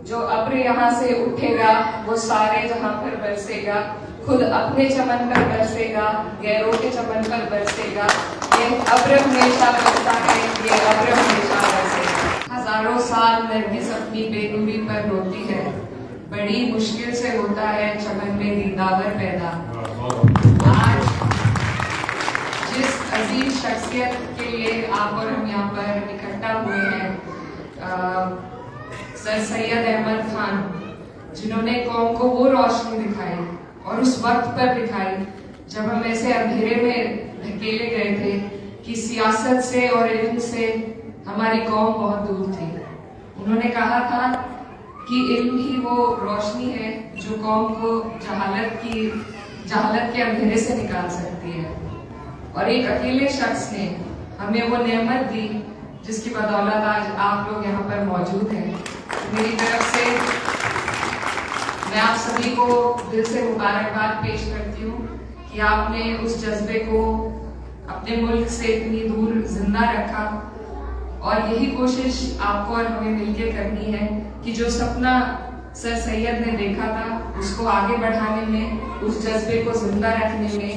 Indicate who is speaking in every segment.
Speaker 1: जो अब्र यहाँ से उठेगा वो सारे जहां पर बरसेगा, खुद अपने चमन पर बरसेगा, गैरों के चमन पर बरसेगा। ये अब्र हमेशा बरसता है, ये अब्र हमेशा बरसेगा। हजारों साल नरगिस अपनी बेनूरी पर रोती है, बड़ी मुश्किल से होता है चमन में दीदावर पैदा। आज जिस अजीज शख्सियत के लिए आप और हम यहाँ पर इकट्ठा हुए हैं, सर सैयद अहमद खान, जिन्होंने कौम को वो रोशनी दिखाई और उस वक्त पर दिखाई जब हम ऐसे अंधेरे में धकेले गए थे कि सियासत से और इल्म से हमारी कौम बहुत दूर थी। उन्होंने कहा था कि इल्म ही वो रोशनी है जो कौम को जहालत के अंधेरे से निकाल सकती है, और एक अकेले शख्स ने हमें वो नेमत दी जिसकी बदौलत आज आप लोग यहाँ पर मौजूद हैं। मेरी तरफ से मैं आप सभी को दिल से मुबारकबाद पेश करती हूँ कि आपने उस जज्बे को अपने मुल्क से इतनी दूर जिंदा रखा, और यही कोशिश आपको और हमें मिलकर करनी है कि जो सपना सर सैयद ने देखा था उसको आगे बढ़ाने में, उस जज्बे को जिंदा रखने में,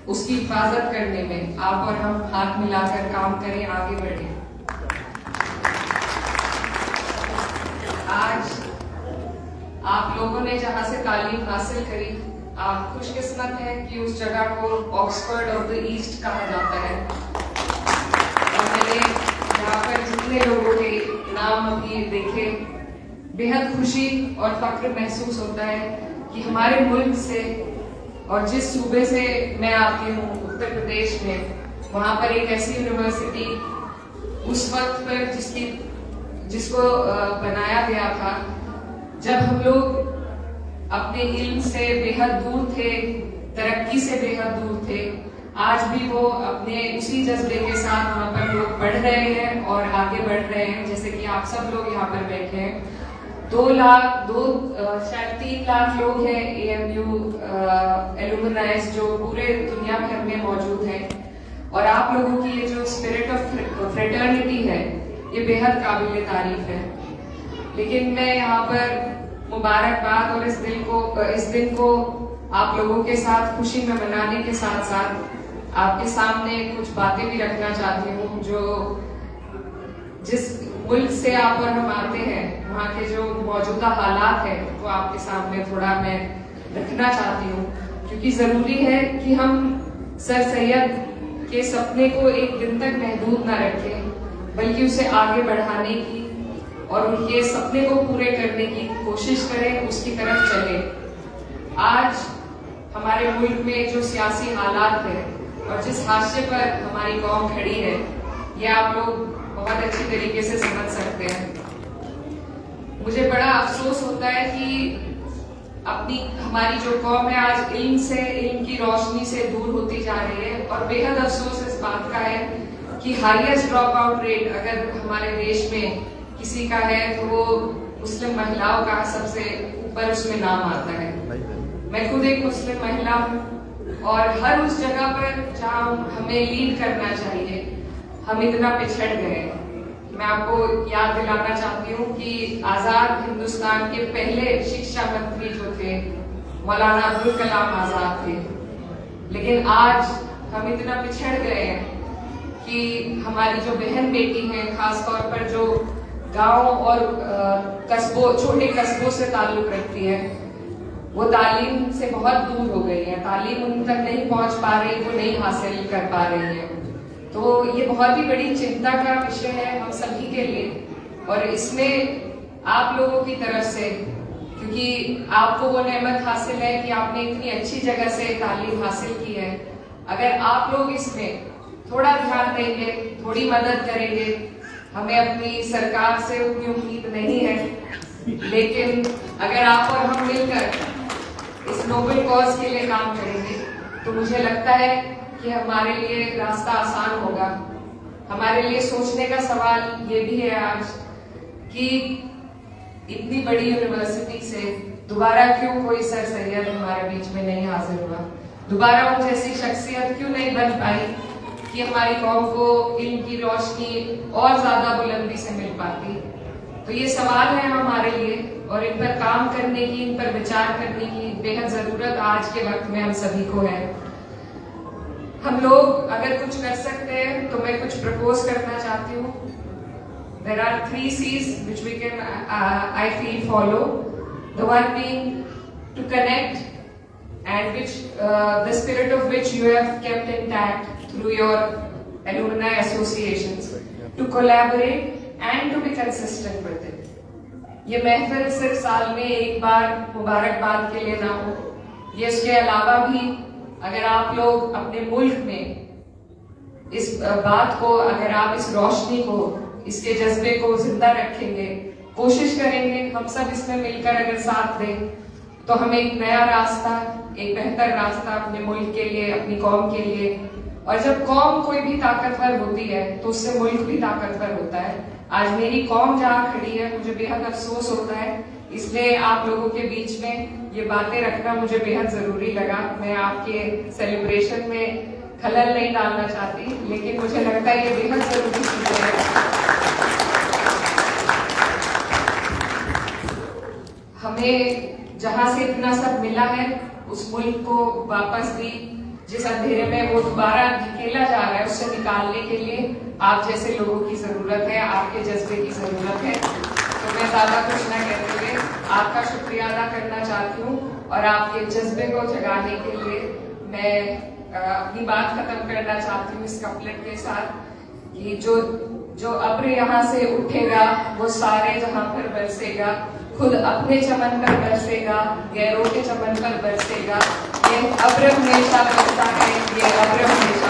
Speaker 1: उसकी हिफाजत करने में आप और हम हाथ मिलाकर काम करें, आगे बढ़ें। आज आप लोगों ने जहां से तालीम हासिल करी, आप खुशकिस्मत हैं कि उस जगह को ऑक्सफोर्ड ऑफ द ईस्ट कहा जाता है। और मैंने यहाँ पर जितने लोगों के नाम अभी देखे, बेहद खुशी और फख्र महसूस होता है कि हमारे मुल्क से और जिस सूबे से मैं आती हूँ, उत्तर प्रदेश में, वहां पर एक ऐसी यूनिवर्सिटी उस वक्त पर जिसको बनाया गया था जब हम लोग अपने इल्म से बेहद दूर थे, तरक्की से बेहद दूर थे। आज भी वो अपने उसी जज्बे के साथ वहाँ पर लोग बढ़ रहे हैं और आगे बढ़ रहे हैं, जैसे कि आप सब लोग यहाँ पर बैठे हैं। 2 लाख शायद 3 लाख लोग हैं AMU एलुमनाइज जो पूरे दुनिया भर में मौजूद हैं, और आप लोगों की ये जो स्पिरिट ऑफ फ्रेटर्निटी है ये बेहद काबिल तारीफ है। लेकिन मैं यहाँ पर मुबारकबाद और इस दिन को आप लोगों के साथ खुशी में मनाने के साथ साथ आपके सामने कुछ बातें भी रखना चाहती हूँ। जो जिस मुल्क से आप और हम आते हैं, वहाँ के जो मौजूदा हालात है वो आपके सामने थोड़ा मैं रखना चाहती हूँ, क्योंकि जरूरी है कि हम सर सैयद के सपने को एक दिन तक महदूद ना रखें, बल्कि उसे आगे बढ़ाने की और उनके सपने को पूरे करने की कोशिश करें, उसकी तरफ चलें। आज हमारे मुल्क में जो सियासी हालात है और जिस हाशिए पर हमारी कौम खड़ी है, ये आप लोग बहुत अच्छी तरीके से समझ सकते हैं। मुझे बड़ा अफसोस होता है कि हमारी जो कौम है आज इल्म की रोशनी से दूर होती जा रही है, और बेहद अफसोस इस बात का है कि हाईएस्ट ड्रॉप आउट रेट अगर हमारे देश में किसी का है तो वो मुस्लिम महिलाओं का सबसे ऊपर उसमें नाम आता है। मैं खुद एक मुस्लिम महिला हूँ, और हर उस जगह पर जहाँ हमें लीड करना चाहिए हम इतना पिछड़ गए। मैं आपको याद दिलाना चाहती हूँ कि आजाद हिंदुस्तान के पहले शिक्षा मंत्री जो थे मौलाना अब्दुल कलाम आजाद थे, लेकिन आज हम इतना पिछड़ गए हैं कि हमारी जो बहन बेटी है, खास तौर पर जो गांव और छोटे कस्बों से ताल्लुक रखती है, वो तालीम से बहुत दूर हो गई है, तालीम उन तक नहीं पहुंच पा रही, वो नहीं हासिल कर पा रही है। तो ये बहुत ही बड़ी चिंता का विषय है हम सभी के लिए, और इसमें आप लोगों की तरफ से, क्योंकि आपको वो नेमत हासिल है कि आपने इतनी अच्छी जगह से तालीम हासिल की है, अगर आप लोग इसमें थोड़ा ध्यान देंगे, थोड़ी मदद करेंगे, हमें अपनी सरकार से उतनी उम्मीद नहीं है, लेकिन अगर आप और हम मिलकर इस नोबल कॉज के लिए काम करेंगे तो मुझे लगता है कि हमारे लिए रास्ता आसान होगा। हमारे लिए सोचने का सवाल ये भी है आज कि इतनी बड़ी यूनिवर्सिटी से दोबारा क्यों कोई सर सैयद हमारे बीच में नहीं हाजिर हुआ, दोबारा उन जैसी शख्सियत क्यों नहीं बन पाई कि हमारी कौम को इल्म की रोशनी और ज्यादा बुलंदी से मिल पाती। तो ये सवाल है हमारे लिए और इन पर काम करने की, इन पर विचार करने की बेहद जरूरत आज के वक्त में हम सभी को है। हम लोग अगर कुछ कर सकते हैं तो मैं कुछ प्रपोज करना चाहती हूँ। There are 3 C's which we can, I feel, follow. The one being to connect, and which the spirit of which you have kept intact through your alumni associations. To collaborate and to be consistent with it. ये महफिल सिर्फ साल में एक बार मुबारकबाद के लिए ना हो, ये इसके अलावा भी अगर आप लोग अपने मुल्क में इस बात को, अगर आप इस रोशनी को, इसके जज्बे को जिंदा रखेंगे, कोशिश करेंगे, हम सब इसमें मिलकर अगर साथ दें तो हमें एक नया रास्ता, एक बेहतर रास्ता अपने मुल्क के लिए, अपनी कौम के लिए, और जब कौम कोई भी ताकतवर होती है तो उससे मुल्क भी ताकतवर होता है। आज मेरी कौम जहाँ खड़ी है मुझे बेहद अफसोस होता है, इसलिए आप लोगों के बीच में ये बातें रखना मुझे बेहद जरूरी लगा। मैं आपके सेलिब्रेशन में खलल नहीं डालना चाहती, लेकिन मुझे लगता है ये बेहद जरूरी चीज है। हमें जहां से इतना सब मिला है उस मुल्क को वापस भी, जिस अंधेरे में वो दोबारा धकेला जा रहा है, उससे निकालने के लिए आप जैसे लोगों की जरूरत है, आपके जज्बे की जरूरत है। तो मैं ज्यादा कुछ न कहते हुए आपका शुक्रिया अदा करना चाहती हूँ, और आपके जज्बे को जगाने के लिए मैं अपनी बात खत्म करना चाहती हूँ इस कपलेट के साथ कि जो अब्र यहाँ से उठेगा वो सारे जहां पर बरसेगा, खुद अपने चमन पर बरसेगा, गैरों के चमन पर बरसेगा। ये अब्र हमेशा बरसता है, ये अब्र हमेशा